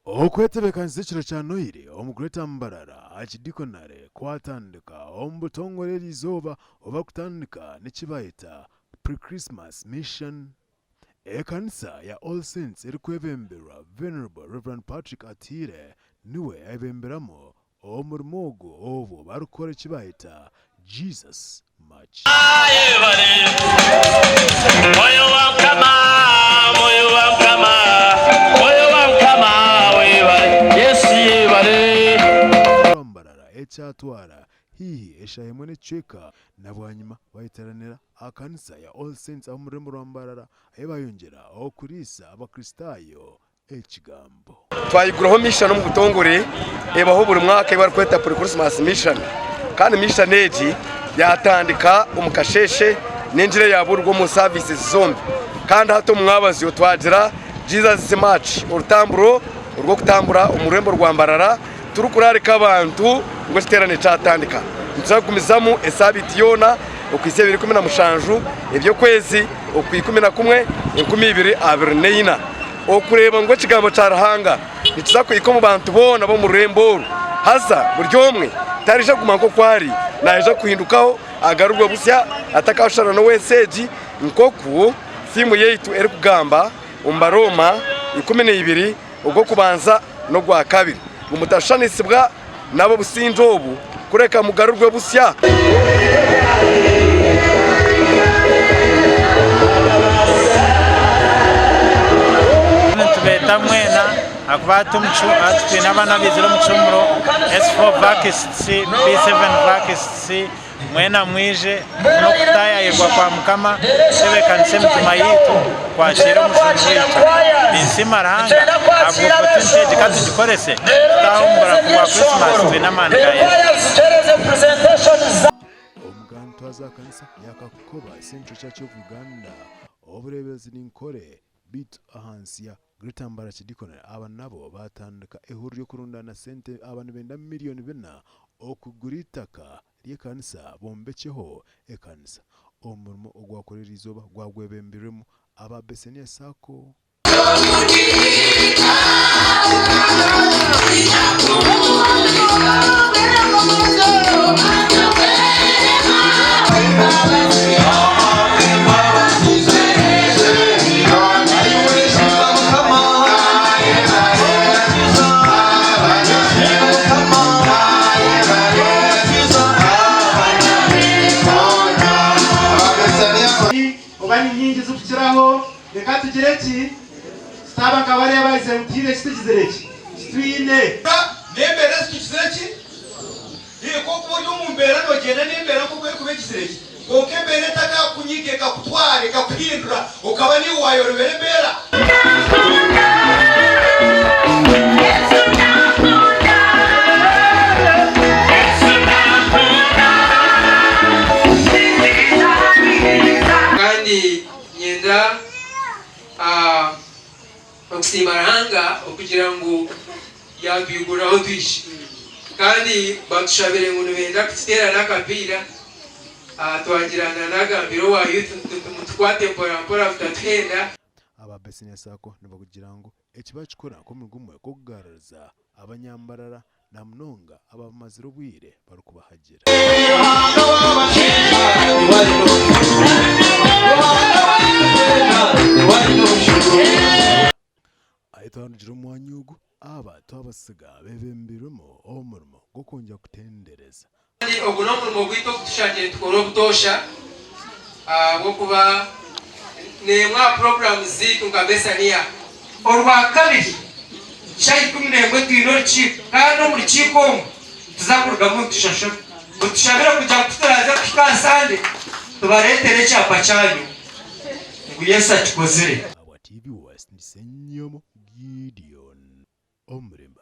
Okwetebekanisa ekiro kya Nohiri omuguleta mbarara akidikonale kwatandika omubutongole izooba oba kutandika nekibayita pre-Christmas mission. Ekanisa ya All Saints eri kwebemberwa Venerable Reverend Patrick Atire niwe ebemberamo omurimo ogwo obwo barukora ekibayita Jesus March. Ekyatwara hihi eshayemwe n'ecweka nabwanyuma bayitaranira akanisa ya All Saints omurimo rwambarara ebayongera okuriisa abakristayo ekigambo. Twayiguraho mission mu butongore ebaho buri mwaka bari kweta pre-Christmas mission kandi mission egi yatandika umukasheshe n'injire yaburwo mu services zombi kandi hato mwabazi twagira Jesus March urutamburo urwo kutambura umurembo rwambarara turukurarika abantu ngo kiterane cyatandika nzagumizamu esabiti yona okwisebiri 17 ebyo kwezi okwi11 2024 okureba ngo kigambo cyarahanga nituzakuyiko mu bantu bona bo mu rembo haza buryomwe tarije gumanko kwari naje kuhindukaho agarurwa busya atakashara no weseji nkoku simu yeitu eri kugamba umbaroma 12 ubwo kubanza no gwa kabiri umutashanisibwa nabo businjobu kureka mugarurwe busya. Tubeta mwena akubatu atwina abana bizira mucumuro S4 vacancies B7 vacancies mwena mwije no kutayayirwa kwa mukama sebekanise mitima yitu kwashira umushumba witu insima ranga abwo potenteje kandi dukorese tahumbura kuwa Christmas twina manda omugantu azakanisa yakakukoba Central Church of Uganda oburebezi ninkore bit ahansiya Gritambara kidikonera aba nabo batandika ehuryo kurundana sente abantu benda miliyoni bena okuguritaka lyekanisa bombekeho ekanisa omurimo ogwakorera izoba gwagwebembiremo ababesenia sako reka tugire ki staba kabare yabaze mutire kitugizere ki twine nembere kitugizere ki iko kubyo mumbera no genda nembera ko kwe kizere ki oke mbere taka kunyige ka kutware ka kuhindura ukaba ni wayorebere mbera kandi nyenda okusimaranga okugira ngo yabiguraho twishi kandi batushabire ngo nubenda kutera nakapira twagirana nagambiro wa youth mutukwate mpora tutatenda ababesenia sako nibakugira ngo ekibakikora ko mugumwe ko kugaragaza abanyambarara na mnonga abamaziro bwire barukubahagira ayitangira umwanyugo aba twabasiga bebembiremo omurimo gukongera kutendereza kandi oguno murimo gwito kutushakire tukora obutosha bwo kuba nemwa programs zitu ngabesania orwa kabiri shayi 11 twino chiko kandi muri chiko tuzakurugamo tushasha tutashabira kujya kuturaza tukasande tubaretere cyapa cyanyu nguyesa kikozire awa TV West ni Senyomo Gideon omurimo